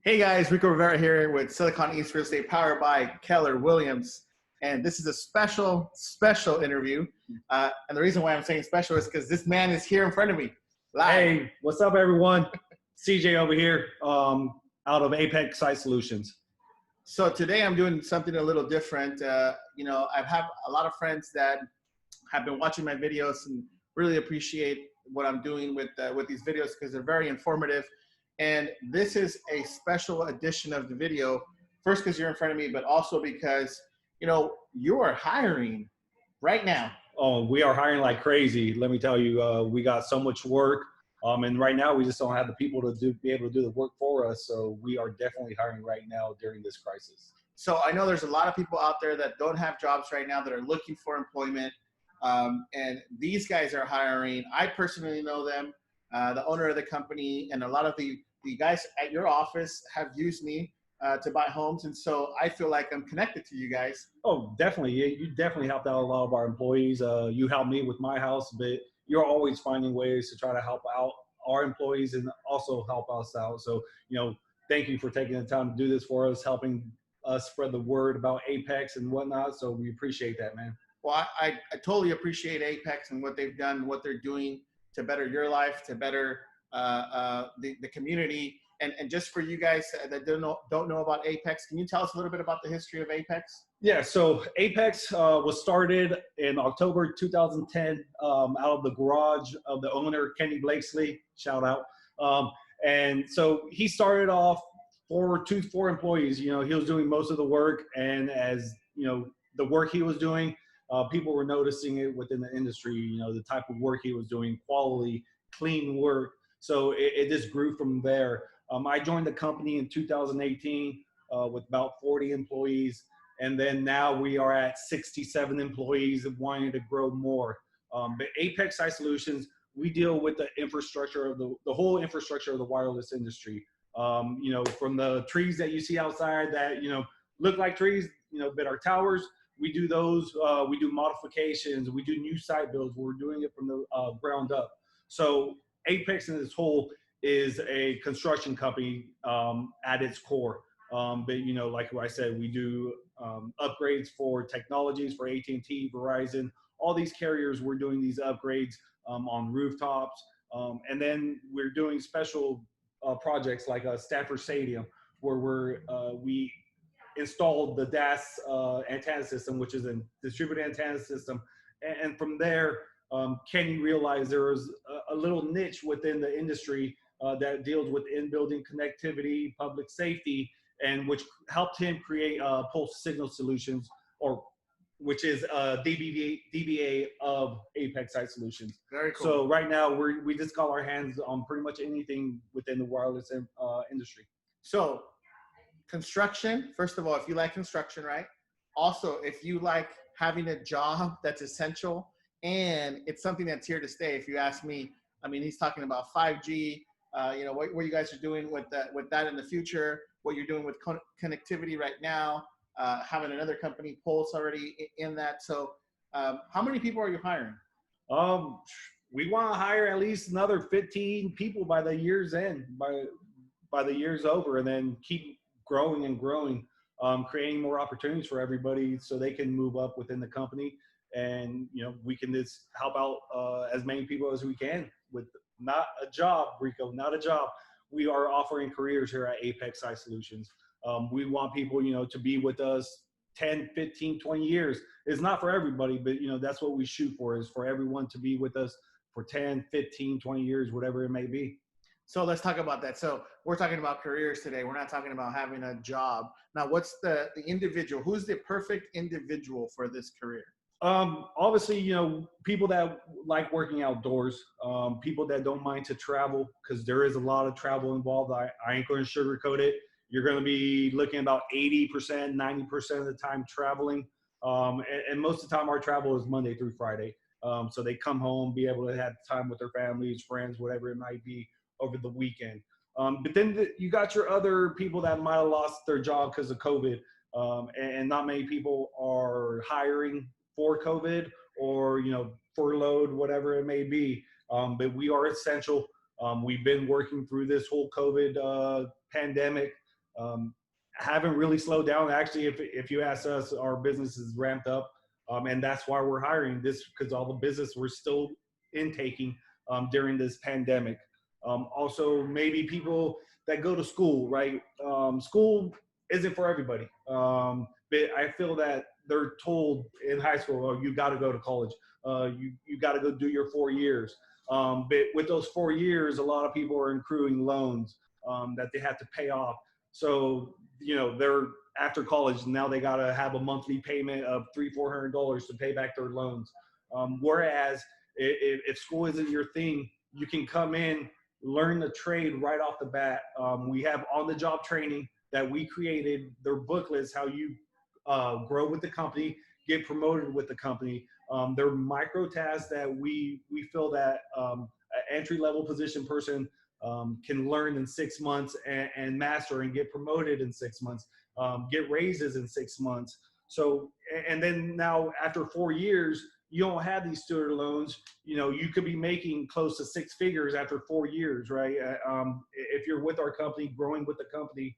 Hey guys, Rico Rivera here with Silicon East Real Estate powered by Keller Williams. And this is a special interview. And the reason why I'm saying special is because this man is here in front of me, live. Hey, what's up, everyone? CJ over here, out of Apex Site Solutions. So today I'm doing something a little different. I have a lot of friends that have been watching my videos and really appreciate what I'm doing with these videos because they're very informative. And this is a special edition of the video, first because you're in front of me, but also because, you are hiring right now. Oh, we are hiring like crazy. Let me tell you, we got so much work. And right now we just don't have the people to be able to do the work for us. So we are definitely hiring right now during this crisis. So I know there's a lot of people out there that don't have jobs right now that are looking for employment. And these guys are hiring. I personally know them, the owner of the company, and a lot of the guys at your office have used me to buy homes. And so I feel like I'm connected to you guys. Oh, definitely. You definitely helped out a lot of our employees. You helped me with my house, but you're always finding ways to try to help out our employees and also help us out. So, thank you for taking the time to do this for us, helping us spread the word about Apex and whatnot. So we appreciate that, man. Well, I totally appreciate Apex and what they've done, what they're doing to better your life, to better the community. And just for you guys that don't know about Apex, can you tell us a little bit about the history of Apex? Yeah, so Apex was started in October 2010 out of the garage of the owner, Kenny Blakesley, shout out. And so he started off four employees. He was doing most of the work. And as, the work he was doing, people were noticing it within the industry, the type of work he was doing, quality, clean work. So it just grew from there. I joined the company in 2018 with about 40 employees. And then now we are at 67 employees and wanting to grow more. But Apex Site Solutions, we deal with the infrastructure of the whole infrastructure of the wireless industry. From the trees that you see outside that, look like trees, but are towers, we do those. We do modifications. We do new site builds. We're doing it from the ground up. So Apex in its whole is a construction company at its core. But like I said, we do upgrades for technologies for AT&T, Verizon, all these carriers. We're doing these upgrades on rooftops, and then we're doing special projects like Stafford Stadium, where we installed the DAS antenna system, which is a distributed antenna system, and from there, Kenny realized there was a little niche within the industry that deals with in-building connectivity, public safety, and which helped him create Pulse Signal Solutions, which is DBA of Apex Site Solutions. Very cool. So right now we just call our hands on pretty much anything within the wireless industry. So construction, first of all, if you like construction, right? Also, if you like having a job that's essential and it's something that's here to stay, if you ask me, he's talking about 5G, what you guys are doing with that in the future, what you're doing with connectivity right now, having another company, Pulse, already in that. So how many people are you hiring? We want to hire at least another 15 people by the year's end, by the year's over, and then keep growing and growing, creating more opportunities for everybody so they can move up within the company. And, we can just help out as many people as we can with not a job, Rico, not a job. We are offering careers here at Apex Site Solutions. We want people, to be with us 10, 15, 20 years. It's not for everybody, but, that's what we shoot for, is for everyone to be with us for 10, 15, 20 years, whatever it may be. So let's talk about that. So we're talking about careers today. We're not talking about having a job. Now, what's the individual? Who's the perfect individual for this career? Obviously, people that like working outdoors, people that don't mind to travel, because there is a lot of travel involved. I ain't going to sugarcoat it. You're going to be looking about 80%, 90% of the time traveling. And most of the time our travel is Monday through Friday. So they come home, be able to have time with their families, friends, whatever it might be over the weekend. But then you got your other people that might have lost their job because of COVID. And not many people are hiring for COVID or, furloughed, whatever it may be. But we are essential. We've been working through this whole COVID pandemic haven't really slowed down. Actually, if you ask us, our business is ramped up, and that's why we're hiring this, because all the business we're still intaking during this pandemic. Also, maybe people that go to school, right? School isn't for everybody. But I feel that they're told in high school, oh, you got to go to college. You got to go do your 4 years. But with those 4 years, a lot of people are accruing loans that they have to pay off. So, they're after college, now they got to have a monthly payment of $300-400 to pay back their loans. Whereas if school isn't your thing, you can come in, learn the trade right off the bat. We have on-the-job training that we created. Their booklets, how you grow with the company, get promoted with the company. They're micro tasks that we feel that an entry-level position person can learn in 6 months and master and get promoted in 6 months, get raises in 6 months. So, and then now after 4 years, you don't have these student loans. You could be making close to 6 figures after 4 years, right? If you're with our company, growing with the company,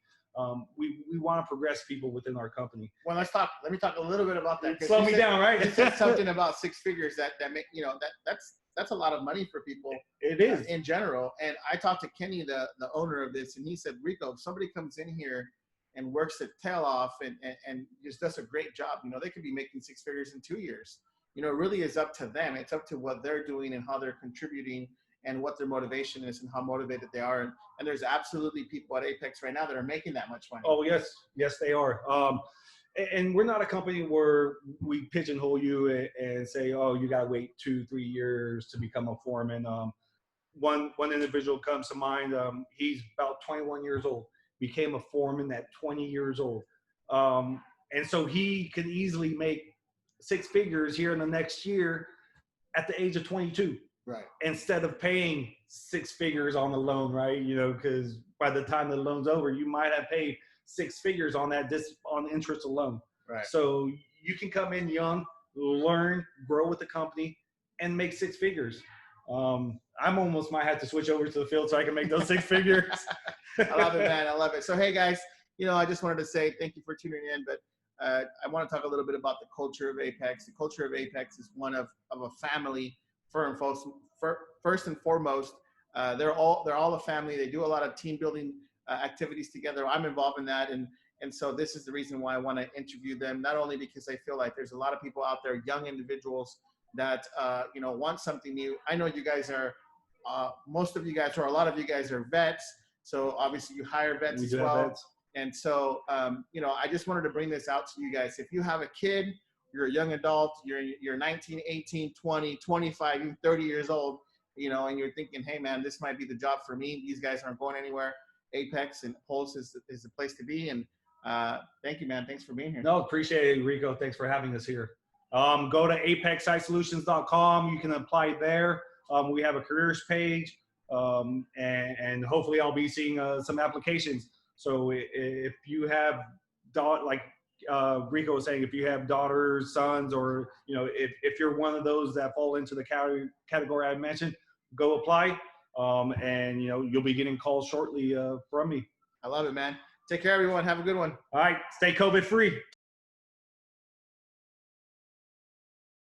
we want to progress people within our company. Well, let me talk a little bit about that. Slow me down, right? You said something about 6 figures that make, that's a lot of money for people. It is in general. And I talked to Kenny, the owner of this, and he said, Rico, if somebody comes in here and works their tail off and just does a great job, they could be making 6 figures in 2 years. It really is up to them. It's up to what they're doing and how they're contributing and what their motivation is and how motivated they are. And there's absolutely people at Apex right now that are making that much money. Oh, yes. Yes, they are. And we're not a company where we pigeonhole you and say, oh, you got to wait 2-3 years to become a foreman. One individual comes to mind. He's about 21 years old, became a foreman at 20 years old. And so he could easily make 6 figures here in the next year at the age of 22. Right. Instead of paying 6 figures on the loan, right? Because by the time the loan's over, you might have paid 6 figures on that on interest alone. Right. So you can come in young, learn, grow with the company, and make 6 figures. I'm almost might have to switch over to the field so I can make those 6 figures. I love it, man. I love it. So, hey guys, I just wanted to say thank you for tuning in, but I want to talk a little bit about the culture of Apex. The culture of Apex is one of a family. First and foremost, they're all a family. They do a lot of team building activities together. I'm involved in that, and so this is the reason why I want to interview them. Not only because I feel like there's a lot of people out there, young individuals that want something new. I know you guys are, most of you guys, or a lot of you guys, are vets. So obviously you hire vets as well. Vets. And so I just wanted to bring this out to you guys. If you have a kid, you're a young adult, you're 19, 18, 20, 25, even 30 years old, and you're thinking, hey man, this might be the job for me. These guys aren't going anywhere. Apex and Pulse is the place to be. And thank you, man. Thanks for being here. No, appreciate it, Rico. Thanks for having us here. Go to apexsitesolutions.com. You can apply there. We have a careers page, and hopefully I'll be seeing some applications. So if you have like Rico was saying, if you have daughters, sons, or if you're one of those that fall into the category I mentioned, go apply, and you'll be getting calls shortly from me. I love it, man. Take care, everyone. Have a good one. All right, stay COVID free.